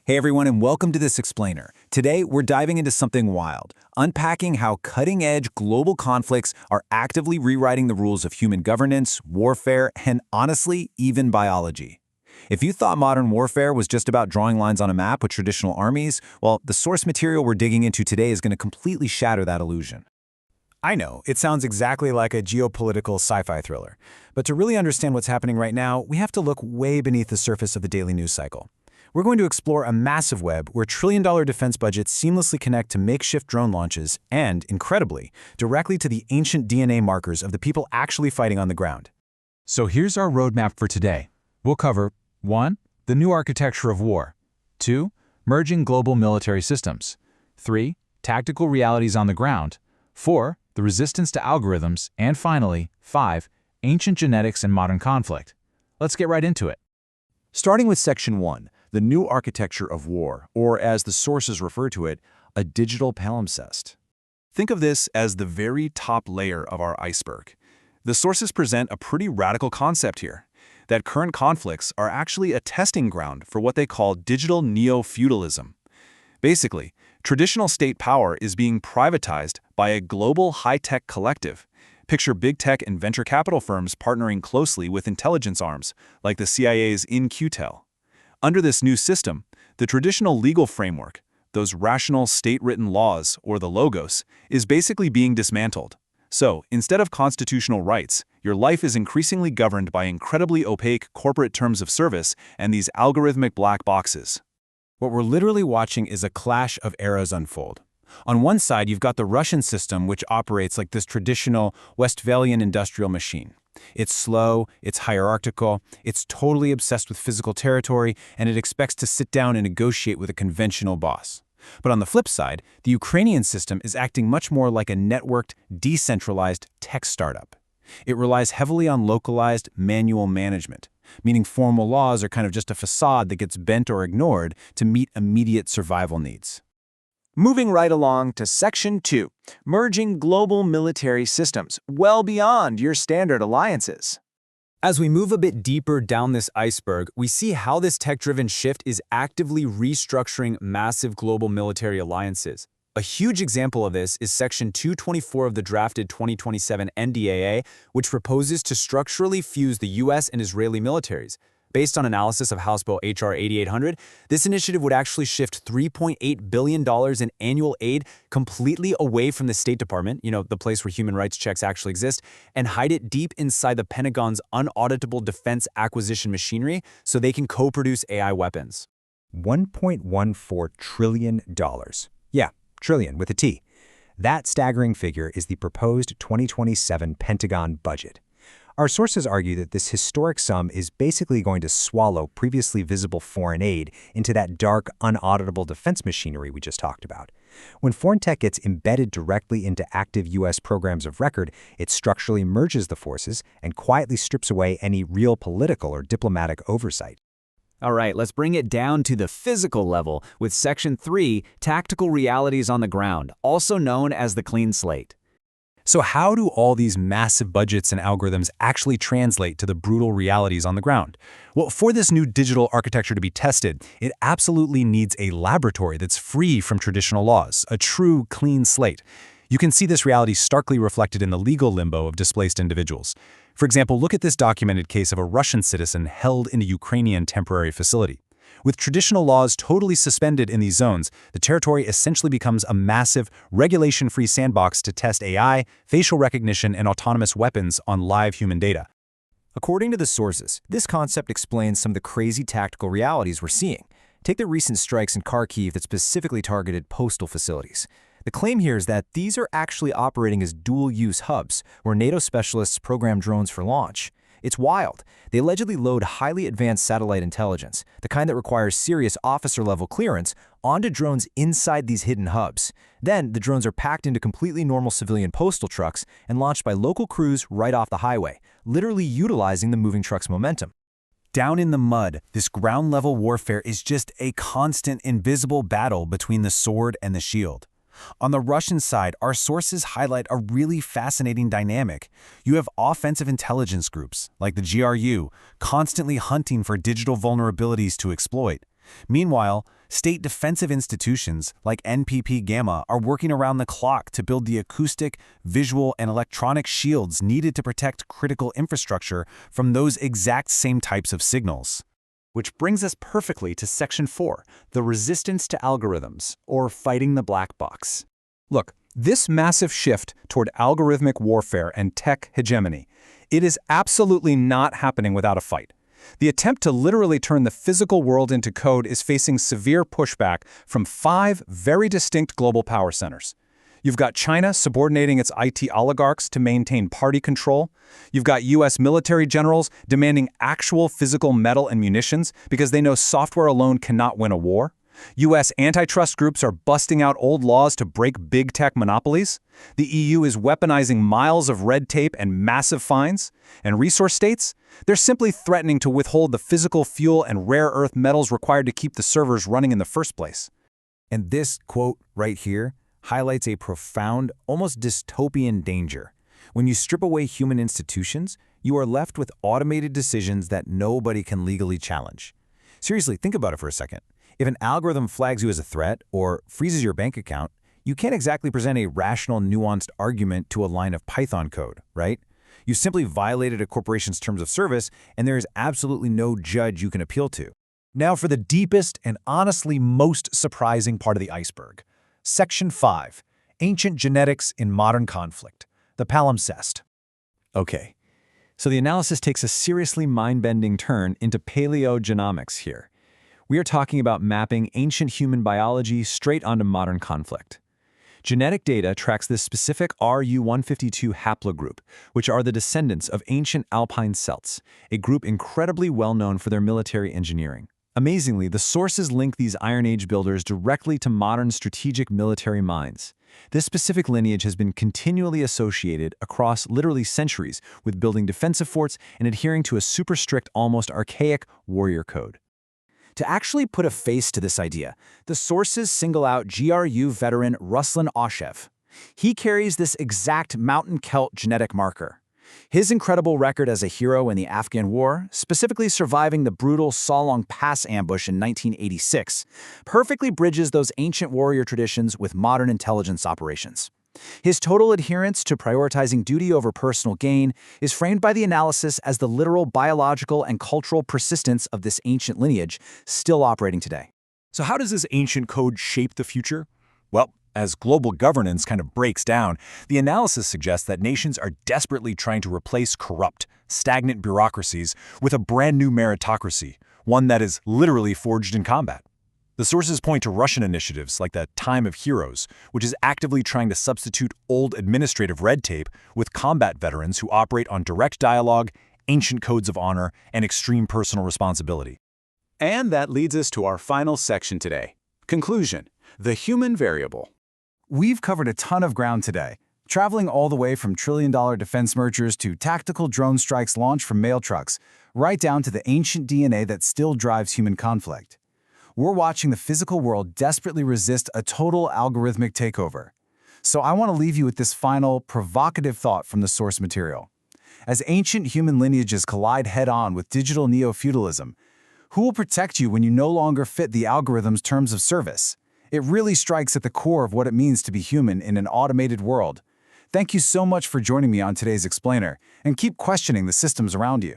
Hey everyone, and welcome to This Explainer. Today, we're diving into something wild, unpacking how cutting-edge global conflicts are actively rewriting the rules of human governance, warfare, and honestly, even biology. If you thought modern warfare was just about drawing lines on a map with traditional armies, well, the source material we're digging into today is going to completely shatter that illusion. I know, it sounds exactly like a geopolitical sci-fi thriller, but to really understand what's happening right now, we have to look way beneath the surface of the daily news cycle. We're going to explore a massive web where trillion-dollar defense budgets seamlessly connect to makeshift drone launches and, incredibly, directly to the ancient DNA markers of the people actually fighting on the ground. So here's our roadmap for today. We'll cover 1. The new architecture of war. 2. Merging global military systems. 3. Tactical realities on the ground. 4. The resistance to algorithms. And finally, 5. Ancient genetics and modern conflict. Let's get right into it. Starting with Section 1, the new architecture of war, or as the sources refer to it, a digital palimpsest. Think of this as the very top layer of our iceberg. The sources present a pretty radical concept here, that current conflicts are actually a testing ground for what they call digital neo-feudalism. Basically, traditional state power is being privatized by a global high-tech collective. Picture big tech and venture capital firms partnering closely with intelligence arms, like the CIA's In-Q-Tel. Under this new system, the traditional legal framework, those rational state-written laws, or the logos, is basically being dismantled. So, instead of constitutional rights, your life is increasingly governed by incredibly opaque corporate terms of service and these algorithmic black boxes. What we're literally watching is a clash of eras unfold. On one side, you've got the Russian system, which operates like this traditional Westphalian industrial machine. It's slow, it's hierarchical, it's totally obsessed with physical territory, and it expects to sit down and negotiate with a conventional boss. But on the flip side, the Ukrainian system is acting much more like a networked, decentralized tech startup. It relies heavily on localized, manual management, meaning formal laws are kind of just a facade that gets bent or ignored to meet immediate survival needs. Moving right along to Section 2, merging global military systems, well beyond your standard alliances. As we move a bit deeper down this iceberg, we see how this tech-driven shift is actively restructuring massive global military alliances. A huge example of this is Section 224 of the drafted 2027 NDAA, which proposes to structurally fuse the U.S. and Israeli militaries. Based on analysis of House Bill H.R. 8800, this initiative would actually shift $3.8 billion in annual aid completely away from the State Department, the place where human rights checks actually exist, and hide it deep inside the Pentagon's unauditable defense acquisition machinery so they can co-produce AI weapons. $1.14 trillion. Yeah, trillion with a T. That staggering figure is the proposed 2027 Pentagon budget. Our sources argue that this historic sum is basically going to swallow previously visible foreign aid into that dark, unauditable defense machinery we just talked about. When foreign tech gets embedded directly into active U.S. programs of record, it structurally merges the forces and quietly strips away any real political or diplomatic oversight. All right, let's bring it down to the physical level with Section 3, Tactical Realities on the Ground, also known as the Clean Slate. So how do all these massive budgets and algorithms actually translate to the brutal realities on the ground? Well, for this new digital architecture to be tested, it absolutely needs a laboratory that's free from traditional laws, a true clean slate. You can see this reality starkly reflected in the legal limbo of displaced individuals. For example, look at this documented case of a Russian citizen held in a Ukrainian temporary facility. With traditional laws totally suspended in these zones, the territory essentially becomes a massive, regulation-free sandbox to test AI, facial recognition, and autonomous weapons on live human data. According to the sources, this concept explains some of the crazy tactical realities we're seeing. Take the recent strikes in Kharkiv that specifically targeted postal facilities. The claim here is that these are actually operating as dual-use hubs, where NATO specialists program drones for launch. It's wild. They allegedly load highly advanced satellite intelligence, the kind that requires serious officer-level clearance, onto drones inside these hidden hubs. Then, the drones are packed into completely normal civilian postal trucks and launched by local crews right off the highway, literally utilizing the moving truck's momentum. Down in the mud, this ground-level warfare is just a constant, invisible battle between the sword and the shield. On the Russian side, our sources highlight a really fascinating dynamic. You have offensive intelligence groups, like the GRU, constantly hunting for digital vulnerabilities to exploit. Meanwhile, State defensive institutions like NPP Gamma are working around the clock to build the acoustic, visual, and electronic shields needed to protect critical infrastructure from those exact same types of signals. Which brings us perfectly to Section 4, the resistance to algorithms, or fighting the black box. Look, this massive shift toward algorithmic warfare and tech hegemony, it is absolutely not happening without a fight. The attempt to literally turn the physical world into code is facing severe pushback from 5 very distinct global power centers. You've got China subordinating its IT oligarchs to maintain party control. You've got US military generals demanding actual physical metal and munitions because they know software alone cannot win a war. US antitrust groups are busting out old laws to break big tech monopolies. The EU is weaponizing miles of red tape and massive fines. And resource states? They're simply threatening to withhold the physical fuel and rare earth metals required to keep the servers running in the first place. And this quote right here highlights a profound, almost dystopian danger. When you strip away human institutions, you are left with automated decisions that nobody can legally challenge. Seriously, think about it for a second. If an algorithm flags you as a threat or freezes your bank account, you can't exactly present a rational, nuanced argument to a line of Python code, right? You simply violated a corporation's terms of service, and there is absolutely no judge you can appeal to. Now for the deepest and honestly most surprising part of the iceberg. Section 5, Ancient Genetics in Modern Conflict, the palimpsest. Okay, so the analysis takes a seriously mind-bending turn into paleogenomics here. We are talking about mapping ancient human biology straight onto modern conflict. Genetic data tracks this specific RU152 haplogroup, which are the descendants of ancient alpine Celts, a group incredibly well known for their military engineering. Amazingly, the sources link these Iron Age builders directly to modern strategic military minds. This specific lineage has been continually associated across literally centuries with building defensive forts and adhering to a super strict, almost archaic warrior code. To actually put a face to this idea, the sources single out GRU veteran Ruslan Oshev. He carries this exact Mountain Celt genetic marker. His incredible record as a hero in the Afghan War, specifically surviving the brutal Salong Pass ambush in 1986, perfectly bridges those ancient warrior traditions with modern intelligence operations. His total adherence to prioritizing duty over personal gain is framed by the analysis as the literal biological and cultural persistence of this ancient lineage still operating today. So how does this ancient code shape the future? Well, as global governance kind of breaks down, the analysis suggests that nations are desperately trying to replace corrupt, stagnant bureaucracies with a brand new meritocracy, one that is literally forged in combat. The sources point to Russian initiatives like the Time of Heroes, which is actively trying to substitute old administrative red tape with combat veterans who operate on direct dialogue, ancient codes of honor, and extreme personal responsibility. And that leads us to our final section today. Conclusion: the human variable. We've covered a ton of ground today, traveling all the way from trillion-dollar defense mergers to tactical drone strikes launched from mail trucks, right down to the ancient DNA that still drives human conflict. We're watching the physical world desperately resist a total algorithmic takeover. So I want to leave you with this final, provocative thought from the source material. As ancient human lineages collide head-on with digital neo-feudalism, who will protect you when you no longer fit the algorithm's terms of service? It really strikes at the core of what it means to be human in an automated world. Thank you so much for joining me on today's Explainer, and keep questioning the systems around you.